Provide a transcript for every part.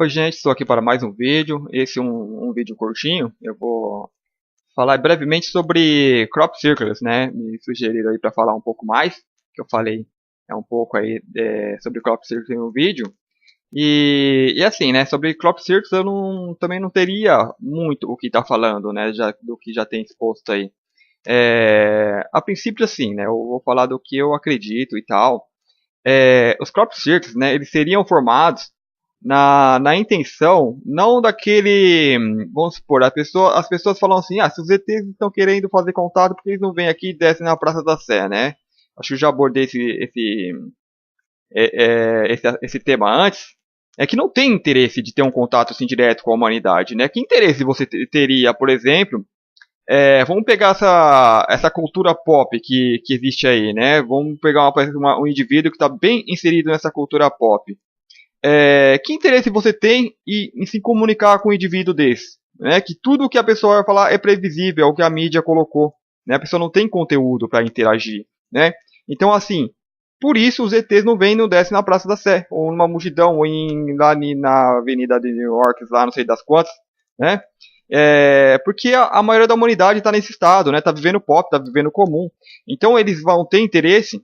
Oi, gente, estou aqui para mais um vídeo. Esse é um vídeo curtinho. Eu vou falar brevemente sobre crop circles, né? Me sugeriram aí para falar um pouco mais, que eu falei um pouco aí sobre crop circles no vídeo. E assim, né? Sobre crop circles eu também não teria muito o que estar falando, né? Do que já tem exposto aí. A princípio, assim, né? Eu vou falar do que eu acredito e tal. Os crop circles, né? Eles seriam formados na intenção, não daquele, vamos supor, as pessoas falam assim, se os ETs estão querendo fazer contato, porque eles não vêm aqui e descem na Praça da Sé, né? Acho que eu já abordei esse tema antes. É que não tem interesse de ter um contato assim direto com a humanidade, né? Que interesse você teria, por exemplo, vamos pegar essa cultura pop que existe aí, né? Vamos pegar um indivíduo que está bem inserido nessa cultura pop. Que interesse você tem em se comunicar com um indivíduo desse? Né? Que tudo o que a pessoa vai falar é previsível, é o que a mídia colocou. Né? A pessoa não tem conteúdo para interagir. Né? Então, assim, por isso os ETs não vêm e não descem na Praça da Sé, ou numa multidão, ou lá na Avenida de New York, lá não sei das quantas. Né? Porque a maioria da humanidade está nesse estado, né? Tá vivendo pop, tá vivendo comum. Então eles vão ter interesse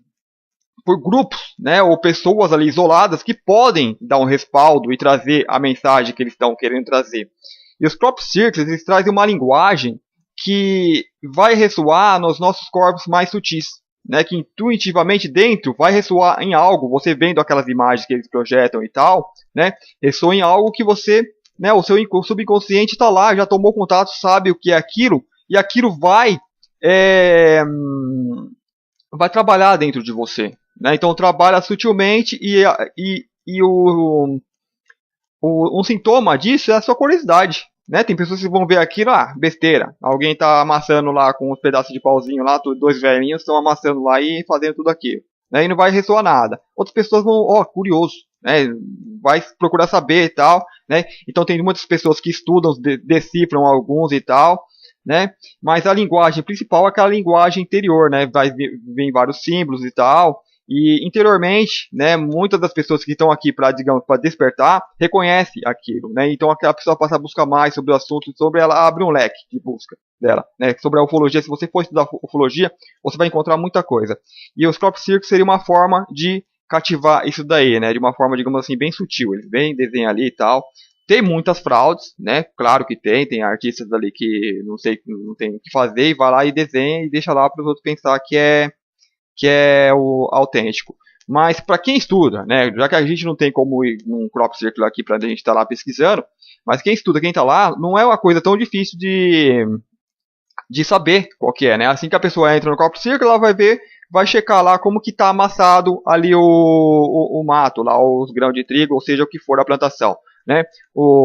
por grupos, né, ou pessoas ali isoladas que podem dar um respaldo e trazer a mensagem que eles estão querendo trazer. E os próprios círculos, eles trazem uma linguagem que vai ressoar nos nossos corpos mais sutis, né, que intuitivamente dentro vai ressoar em algo, você vendo aquelas imagens que eles projetam e tal, né, ressoa em algo que você, né, o seu subconsciente está lá, já tomou contato, sabe o que é aquilo, e aquilo vai trabalhar dentro de você. Né? Então trabalha sutilmente e um sintoma disso é a sua curiosidade. Né? Tem pessoas que vão ver aquilo, besteira. Alguém está amassando lá com uns pedaços de pauzinho lá, dois velhinhos estão amassando lá e fazendo tudo aquilo. Né? E não vai ressoar nada. Outras pessoas vão, curioso, né? Vai procurar saber e tal. Né? Então tem muitas pessoas que estudam, decifram alguns e tal. Né? Mas a linguagem principal é aquela linguagem interior, né? Vai vir vários símbolos e tal. E interiormente, né, muitas das pessoas que estão aqui para, digamos, para despertar, reconhecem aquilo, né? Então aquela pessoa passa a buscar mais sobre o assunto, sobre ela abre um leque de busca dela, né? Sobre a ufologia, se você for estudar ufologia, você vai encontrar muita coisa. E os crop circles seria uma forma de cativar isso daí, né? De uma forma, digamos assim, bem sutil. Eles vêm, desenham ali e tal. Tem muitas fraudes, né? Claro que tem artistas ali que não tem o que fazer e vai lá e desenha e deixa lá para os outros pensar que é o autêntico. Mas para quem estuda, né, já que a gente não tem como ir num crop circle aqui para a gente estar lá pesquisando, mas quem estuda, quem está lá, não é uma coisa tão difícil de saber qual que é, né? Assim que a pessoa entra no crop circle, ela vai ver, vai checar lá como que está amassado ali o mato, lá os grãos de trigo, ou seja, o que for a plantação. Né?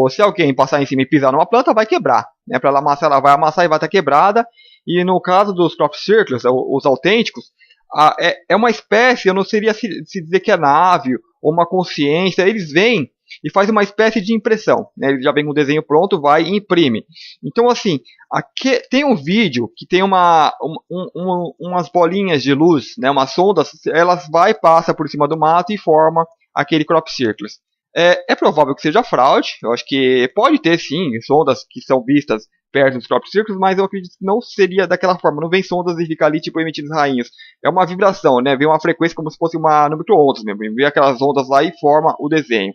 Se alguém passar em cima e pisar numa planta, vai quebrar. Né? Para ela amassar, ela vai amassar e vai estar quebrada. E no caso dos crop circles, os autênticos, é uma espécie, eu não seria se dizer que é nave ou uma consciência, eles vêm e fazem uma espécie de impressão. Né? Ele já vem com um desenho pronto, vai e imprime. Então, assim, aqui tem um vídeo que tem umas bolinhas de luz, né? Umas sondas, elas vai, passa por cima do mato e forma aquele crop circles. É provável que seja fraude, eu acho que pode ter sim sondas que são vistas perto dos crop circles, mas eu acredito que não seria daquela forma. Não vem sondas e fica ali tipo emitindo rainhas. É uma vibração, né? Vem uma frequência como se fosse no micro-ondas mesmo. Vem aquelas ondas lá e forma o desenho.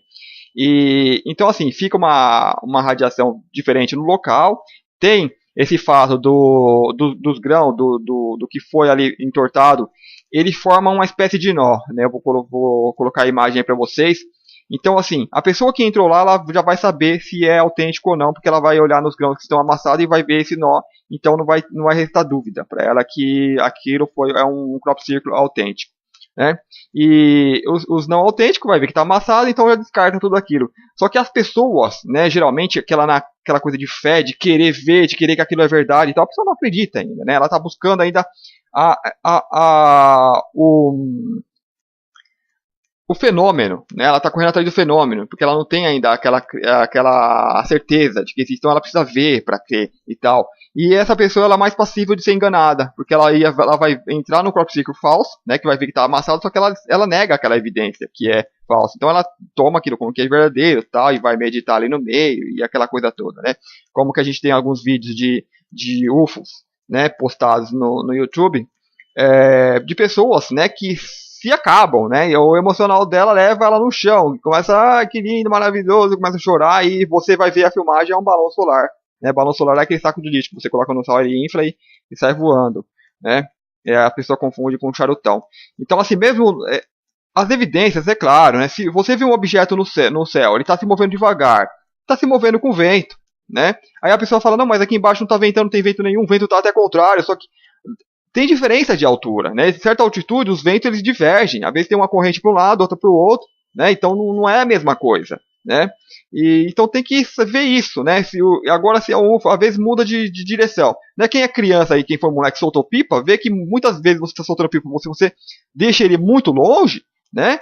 E então assim, fica uma radiação diferente no local. Tem esse fato dos grãos, do que foi ali entortado, ele forma uma espécie de nó, né? Eu vou colocar a imagem aí para vocês. Então, assim, a pessoa que entrou lá, ela já vai saber se é autêntico ou não, porque ela vai olhar nos grãos que estão amassados e vai ver esse nó. Então, não vai restar dúvida para ela que aquilo é um crop circle autêntico. Né? E os não autênticos vai ver que está amassado, então já descarta tudo aquilo. Só que as pessoas, né, geralmente, aquela coisa de fé, de querer ver, de querer que aquilo é verdade e tal, a pessoa não acredita ainda. Né? Ela está buscando ainda a, a, a, o, o fenômeno, né? Ela está correndo atrás do fenômeno, porque ela não tem ainda aquela certeza de que existe, então ela precisa ver para crer e tal. E essa pessoa ela é mais passível de ser enganada, porque ela vai entrar no crop circle falso, né? Que vai ver que está amassado, só que ela nega aquela evidência que é falsa. Então ela toma aquilo como que é verdadeiro, tal, e vai meditar ali no meio e aquela coisa toda, né? Como que a gente tem alguns vídeos de UFOs, né? Postados no YouTube, de pessoas, né? Que se acabam, né? E o emocional dela leva ela no chão, começa, que lindo, maravilhoso, começa a chorar e você vai ver a filmagem é um balão solar, né? Balão solar é aquele saco de lixo que você coloca no sal e infla e sai voando, né? A pessoa confunde com um charutão. Então, assim, mesmo as evidências, é claro, né? Se você vê um objeto no céu ele está se movendo devagar, está se movendo com vento, né? Aí a pessoa fala, não, mas aqui embaixo não está ventando, não tem vento nenhum, o vento está até contrário, só que tem diferença de altura, né? Em certa altitude, os ventos eles divergem. Às vezes tem uma corrente para um lado, outra para o outro, né? Então não é a mesma coisa, né? Então tem que ver isso, né? Agora se às vezes muda de direção, né? Quem é criança aí, quem foi moleque soltou pipa, vê que muitas vezes você está soltando pipa, você deixa ele muito longe, né?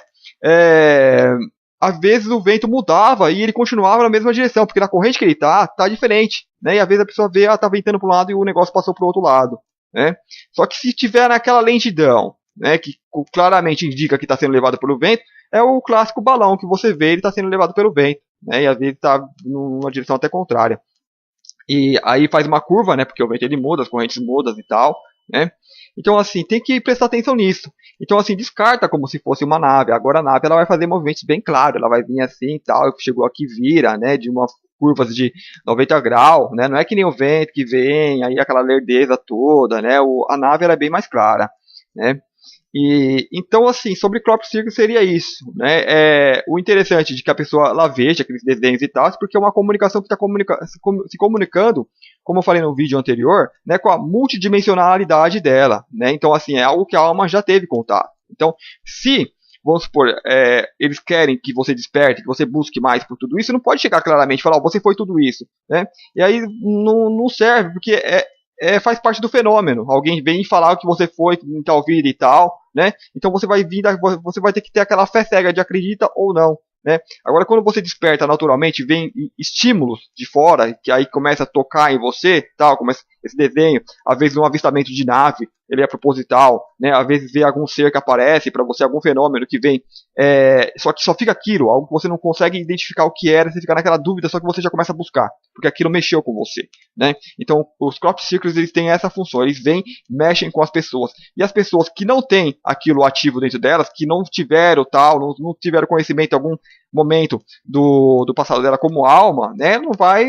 Às vezes o vento mudava e ele continuava na mesma direção, porque na corrente que ele tá diferente, né? E às vezes a pessoa vê, tá ventando para um lado e o negócio passou para o outro lado. Né? Só que se tiver naquela lentidão, né, que claramente indica que está sendo levado pelo vento, é o clássico balão que você vê, ele está sendo levado pelo vento, né, e às vezes está numa direção até contrária. E aí faz uma curva, né, porque o vento ele muda, as correntes mudam e tal, né? Então assim, tem que prestar atenção nisso. Então assim, descarta como se fosse uma nave. Agora a nave ela vai fazer movimentos bem claros, ela vai vir assim e tal, chegou aqui vira, né, de uma curvas de 90 graus, né? Não é que nem o vento que vem, aí aquela lerdeza toda, né? A nave era bem mais clara, né? E então assim, sobre crop circle seria isso, né? O interessante de que a pessoa ela veja aqueles desenhos e tal, porque é uma comunicação que está se comunicando, como eu falei no vídeo anterior, né, com a multidimensionalidade dela, né? Então assim, é algo que a alma já teve contato. Então, se vamos supor, eles querem que você desperte, que você busque mais por tudo isso, não pode chegar claramente e falar, você foi tudo isso, né? E aí não serve, porque faz parte do fenômeno. Alguém vem falar que você foi em tal vida e tal, né? Então você vai ter que ter aquela fé cega de acredita ou não, né? Agora, quando você desperta naturalmente, vem estímulos de fora, que aí começa a tocar em você, tal, começa esse desenho, às vezes um avistamento de nave, ele é proposital, né? Às vezes vê algum ser que aparece para você, algum fenômeno que vem, só que só fica aquilo, algo que você não consegue identificar o que era, você fica naquela dúvida, só que você já começa a buscar, porque aquilo mexeu com você, né? Então, os crop circles, eles têm essa função, eles vêm, mexem com as pessoas, e as pessoas que não têm aquilo ativo dentro delas, que não tiveram tal, não tiveram conhecimento em algum momento do passado dela como alma, né? Não vai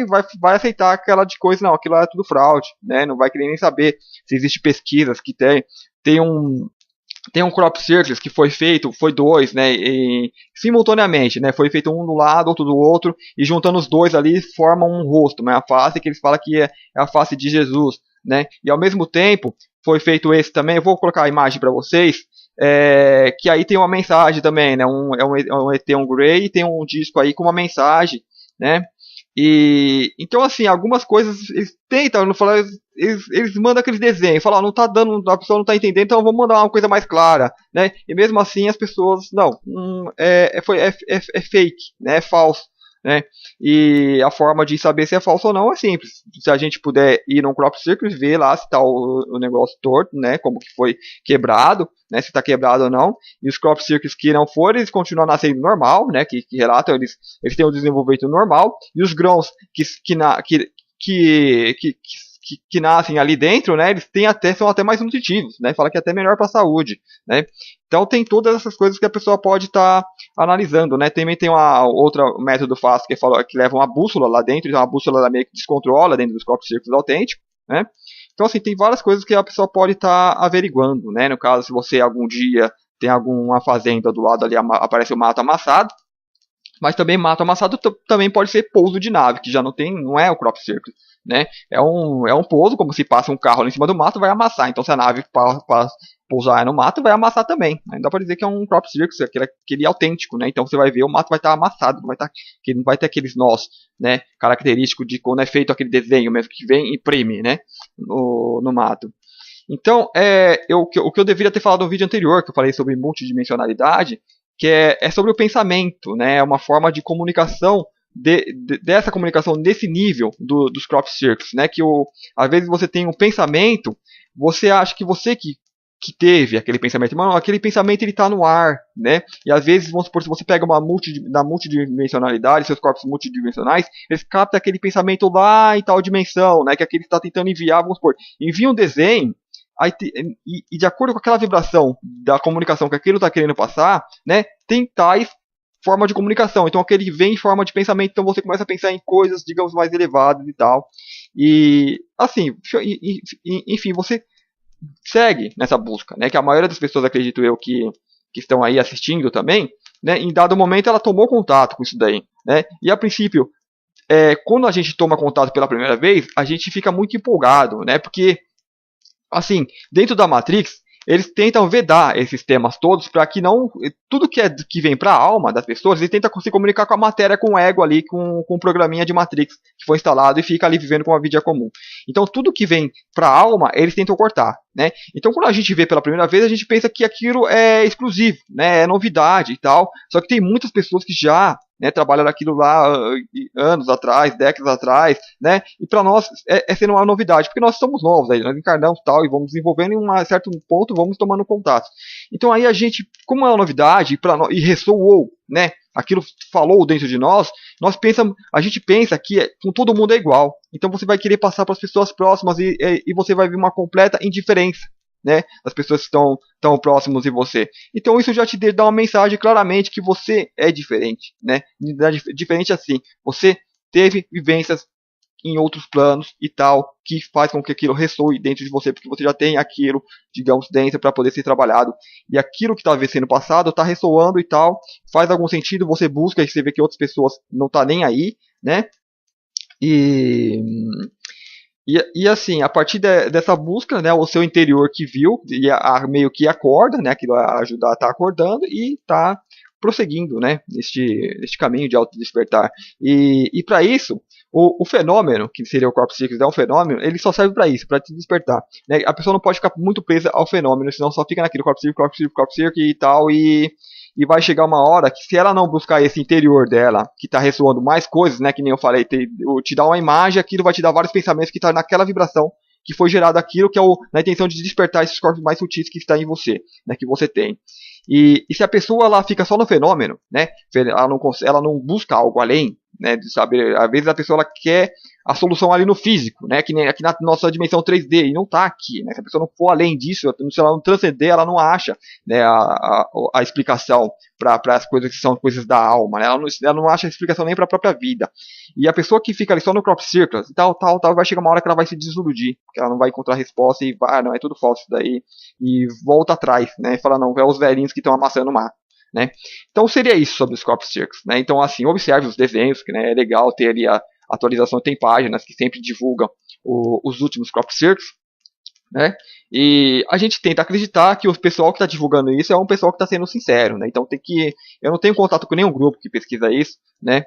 aceitar aquela de coisa, não, aquilo é tudo fraude, né? Não vai querer nem saber se existe pesquisas que tem um crop circles que foi feito, foi dois, né, simultaneamente, né, foi feito um do lado, outro do outro, e juntando os dois ali formam um rosto, né, a face que eles falam que é a face de Jesus, né, e ao mesmo tempo foi feito esse também, eu vou colocar a imagem para vocês, que aí tem uma mensagem também, né, tem um Grey e tem um disco aí com uma mensagem, né, e então assim, algumas coisas eles tentam, não falar, eles mandam aqueles desenhos, falam, não tá dando, a pessoa não tá entendendo, então vamos mandar uma coisa mais clara, né? E mesmo assim as pessoas, não, é fake, né? É falso, né? E a forma de saber se é falso ou não é simples. Se a gente puder ir num crop circle e ver lá se tá o negócio torto, né? Como que foi quebrado, né? Se tá quebrado ou não. E os crop circles que não forem, eles continuam nascendo normal, né? Que relatam, eles têm um desenvolvimento normal. E os grãos que nascem ali dentro, né, eles são até mais nutritivos, né, fala que é até melhor para a saúde, né. Então tem todas essas coisas que a pessoa pode estar analisando, né. Também tem uma outra método fácil que leva uma bússola lá dentro, então a bússola ela meio que descontrola dentro dos crop circles autênticos, né. Então assim, tem várias coisas que a pessoa pode estar averiguando, né. No caso, se você algum dia tem alguma fazenda do lado ali, aparece o mato amassado, mas também mato amassado também pode ser pouso de nave, que já não é o crop circle, né? É um pouso, como se passa um carro ali em cima do mato, vai amassar. Então se a nave pousar no mato, vai amassar também. Aí dá para dizer que é um crop circle, aquele autêntico, né? Então você vai ver, o mato vai estar amassado, não vai ter aqueles nós, né? Característico de quando é feito aquele desenho mesmo que vem e imprime, né? No mato. Então, o que eu deveria ter falado no vídeo anterior, que eu falei sobre multidimensionalidade, que é sobre o pensamento, né? É uma forma de comunicação dessa comunicação nesse nível dos crop circles, né? Que às vezes você tem um pensamento, você acha que você que teve aquele pensamento, mas aquele pensamento ele está no ar, né? E às vezes, vamos supor, se você pega da multidimensionalidade, seus corpos multidimensionais, eles captam aquele pensamento lá em tal dimensão, né? Que aquele está tentando enviar, vamos supor, envia um desenho, e de acordo com aquela vibração da comunicação que aquilo está querendo passar, né? Tem tais forma de comunicação. Então aquele vem em forma de pensamento, então você começa a pensar em coisas, digamos, mais elevadas e tal. E assim, enfim, você segue nessa busca, né? Que a maioria das pessoas, acredito eu, que estão aí assistindo também, né? Em dado momento ela tomou contato com isso daí, né? E a princípio, quando a gente toma contato pela primeira vez, a gente fica muito empolgado, né? Porque, assim, dentro da Matrix, eles tentam vedar esses temas todos para que não. Tudo que vem para a alma das pessoas, eles tentam se comunicar com a matéria, com o ego ali, com um programinha de Matrix que foi instalado e fica ali vivendo com uma vida comum. Então, tudo que vem para a alma, eles tentam cortar, né? Então, quando a gente vê pela primeira vez, a gente pensa que aquilo é exclusivo, né? É novidade e tal. Só que tem muitas pessoas que já, né, trabalharam aquilo lá anos atrás, décadas atrás, né? E para nós essa não é uma novidade, porque nós somos novos, aí, nós encarnamos tal e vamos desenvolvendo em um certo ponto, vamos tomando contato. Então aí a gente, como é uma novidade e ressoou, né? Aquilo falou dentro de nós, a gente pensa que com todo mundo é igual. Então você vai querer passar para as pessoas próximas e você vai ver uma completa indiferença, né, das pessoas que estão tão próximas de você. Então isso já te dá uma mensagem claramente que você é diferente, né? Diferente assim, você teve vivências em outros planos e tal, que faz com que aquilo ressoe dentro de você, porque você já tem aquilo, digamos, dentro para poder ser trabalhado. E aquilo que está sendo passado está ressoando e tal, faz algum sentido, você busca e você vê que outras pessoas não tá nem aí, né? E assim, a partir dessa busca, né, o seu interior que viu, meio que acorda, né, aquilo a ajudar a estar acordando e tá prosseguindo, né, neste caminho de autodespertar. E para isso, o fenômeno, que seria o corpo psíquico, é um fenômeno, ele só serve para isso, para te despertar. Né? A pessoa não pode ficar muito presa ao fenômeno, senão só fica naquele corpo psíquico e tal, e vai chegar uma hora que se ela não buscar esse interior dela, que está ressoando mais coisas, né, que nem eu falei, te dá uma imagem, aquilo vai te dar vários pensamentos que estão naquela vibração que foi gerado aquilo, que é na intenção de despertar esses corpos mais sutis que está em você, né, que você tem. E se a pessoa ela fica só no fenômeno, né, ela não busca algo além, né, de saber, às vezes a pessoa ela quer a solução ali no físico, né, que nem aqui na nossa dimensão 3D, e não está aqui, né, se a pessoa não for além disso, se ela não transcender, ela não acha, né, a explicação para as coisas que são coisas da alma, né, ela não acha a explicação nem para a própria vida. E a pessoa que fica ali só no crop circles, tal, vai chegar uma hora que ela vai se desiludir, porque ela não vai encontrar resposta e vai, não, é tudo falso isso daí, e volta atrás, né, e fala, não, é os velhinhos que estão amassando o mato. Né? Então seria isso sobre os crop circles. Né? Então assim, observe os desenhos, que né, é legal ter ali a atualização, tem páginas que sempre divulgam os últimos crop circles. Né? E a gente tenta acreditar que o pessoal que está divulgando isso é um pessoal que está sendo sincero. Né? Então eu não tenho contato com nenhum grupo que pesquisa isso. Né?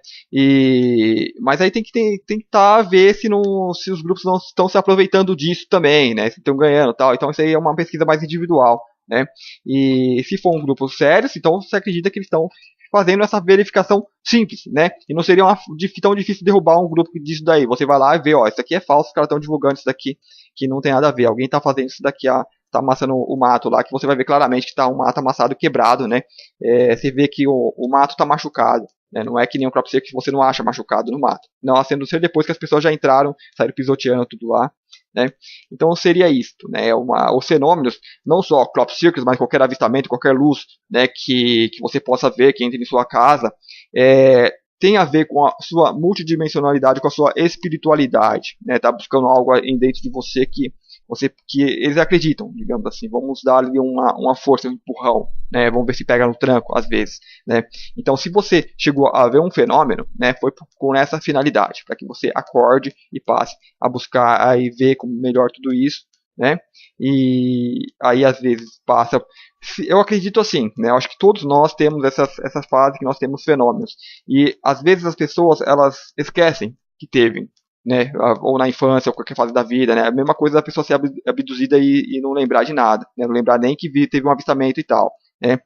Mas aí tem que tentar ver se os grupos não estão se aproveitando disso também, né? Se estão ganhando tal. Então isso aí é uma pesquisa mais individual. Né? E se for um grupo sério, então você acredita que eles estão fazendo essa verificação simples, né? E não seria tão difícil derrubar um grupo disso daí. Você vai lá e vê, ó, isso aqui é falso, os caras estão divulgando isso daqui que não tem nada a ver. Alguém está fazendo isso daqui, ó, tá amassando o mato lá, que você vai ver claramente que está um mato amassado, quebrado, né? Você vê que o mato está machucado. Né? Não é que nem um crop circle que você não acha machucado no mato. Não, sendo ser depois que as pessoas já entraram, saíram pisoteando tudo lá. Né? Então seria isto, né? Os fenômenos, não só crop circles, mas qualquer avistamento, qualquer luz, né, que você possa ver, que entre em sua casa, tem a ver com a sua multidimensionalidade, com a sua espiritualidade, né? Tá buscando algo dentro de você que eles acreditam, digamos assim, vamos dar ali uma força, um empurrão, né? Vamos ver se pega no tranco, às vezes, né? Então, se você chegou a ver um fenômeno, né, foi com essa finalidade, para que você acorde e passe a buscar aí ver como melhor tudo isso, né? E aí, às vezes, passa. Eu acredito assim, né? Eu acho que todos nós temos essas fases que nós temos fenômenos. E às vezes as pessoas elas esquecem que teve, né? Ou na infância, ou qualquer fase da vida, né? A mesma coisa da pessoa ser abduzida e não lembrar de nada, né? Não lembrar nem que teve um avistamento e tal, né?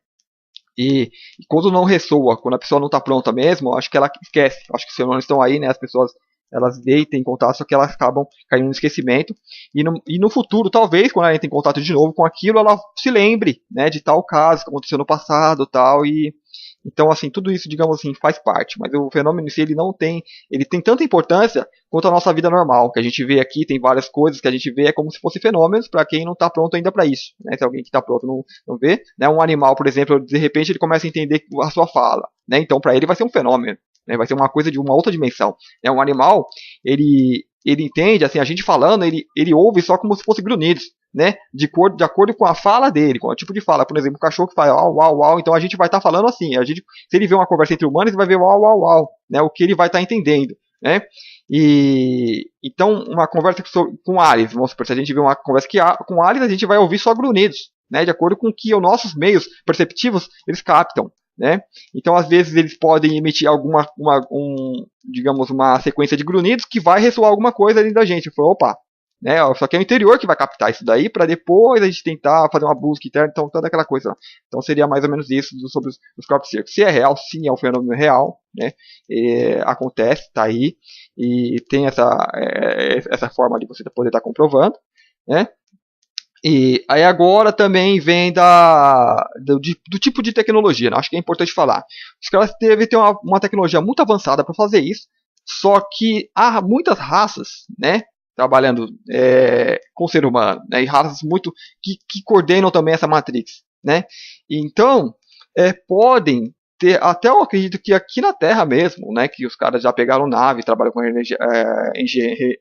E quando não ressoa, quando a pessoa não está pronta mesmo, eu acho que ela esquece. Eu acho que os fenômenos estão aí, né? As pessoas elas veem, têm contato, só que elas acabam caindo no esquecimento. E no futuro, talvez, quando ela entra em contato de novo com aquilo, ela se lembre, né, de tal caso que aconteceu no passado, tal, e então, assim, tudo isso, digamos assim, faz parte. Mas o fenômeno em si, ele tem tanta importância quanto a nossa vida normal. Que a gente vê aqui, tem várias coisas que a gente vê é como se fossem fenômenos para quem não está pronto ainda para isso. Né? Se alguém que está pronto não vê, né? Um animal, por exemplo, de repente ele começa a entender a sua fala. Né? Então, para ele vai ser um fenômeno. Né? Vai ser uma coisa de uma outra dimensão. Né? Um animal, ele entende, assim, a gente falando, ele ouve só como se fosse grunhidos. Né, de acordo com a fala dele, com o tipo de fala. Por exemplo, o cachorro que fala uau, uau, uau, então a gente vai estar falando assim. Se ele vê uma conversa entre humanos, ele vai ver uau, uau, uau, né, o que ele vai estar entendendo. Né? E então, uma conversa com Ares, vamos supor, se a gente vê uma conversa com Ares, a gente vai ouvir só grunhidos, né, de acordo com o que os nossos meios perceptivos eles captam. Né? Então, às vezes, eles podem emitir digamos, uma sequência de grunhidos que vai ressoar alguma coisa dentro da gente. Falou, opa, né? Só que é o interior que vai captar isso daí para depois a gente tentar fazer uma busca interna, então toda aquela coisa. Então seria mais ou menos isso sobre os crop circles. Se é real, sim, é um fenômeno real, né? Acontece, está aí e tem essa forma de você poder estar comprovando, né? E aí agora também vem do tipo de tecnologia, né? Acho que é importante falar. Os caras devem ter uma tecnologia muito avançada para fazer isso, só que há muitas raças, né? Trabalhando com o ser humano, né? E raças muito que coordenam também essa matrix, né? Então, podem ter, até eu acredito que aqui na Terra mesmo, né, que os caras já pegaram nave, trabalham com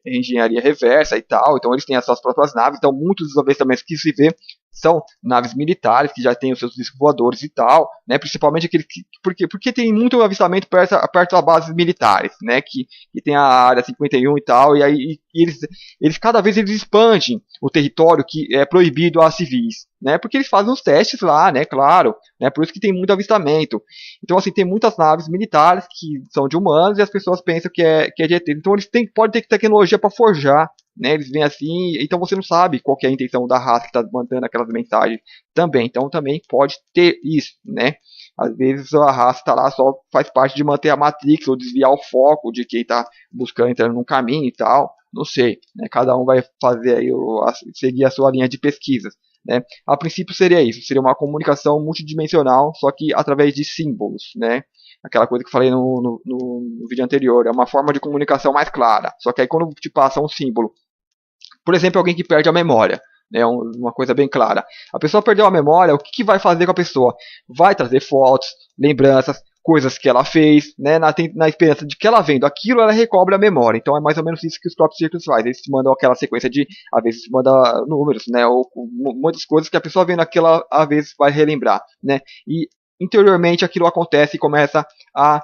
engenharia reversa e tal, então eles têm as suas próprias naves, então muitos dos avistamentos que se vê são naves militares que já têm os seus discos voadores e tal, né, principalmente aquele porque tem muito avistamento perto das bases militares, né, que tem a área 51 e tal, e aí eles cada vez eles expandem o território que é proibido a civis, né, porque eles fazem os testes lá, né, claro, né, por isso que tem muito avistamento. Então, assim, tem muitas naves militares que são de humanos e as pessoas pensam que é de ET. Então, eles podem ter tecnologia para forjar, né? Eles vêm assim, então você não sabe qual que é a intenção da raça que está mandando aquelas mensagens também. Então, também pode ter isso, né? Às vezes a raça está lá só faz parte de manter a Matrix ou desviar o foco de quem está buscando entrar num caminho e tal. Não sei, né? Cada um vai fazer aí seguir a sua linha de pesquisas. Né? A princípio seria isso, seria uma comunicação multidimensional, só que através de símbolos, né? Aquela coisa que eu falei no vídeo anterior, é uma forma de comunicação mais clara, só que aí quando te passa um símbolo, por exemplo, alguém que perde a memória, né? Uma coisa bem clara, a pessoa perdeu a memória, o que vai fazer com a pessoa? Vai trazer fotos, lembranças, coisas que ela fez, né, na esperança de que ela vendo aquilo, ela recobre a memória. Então é mais ou menos isso que os crop circles faz. Eles te mandam aquela sequência de, às vezes manda números, né, ou muitas coisas que a pessoa vendo aquilo, às vezes vai relembrar, né. E interiormente aquilo acontece e começa a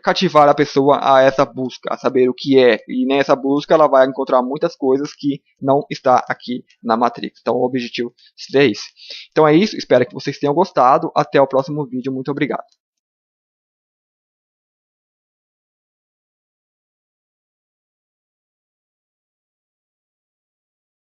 cativar a pessoa a essa busca, a saber o que é. E nessa busca ela vai encontrar muitas coisas que não está aqui na Matrix. Então o objetivo seria esse. Então é isso, espero que vocês tenham gostado. Até o próximo vídeo, muito obrigado.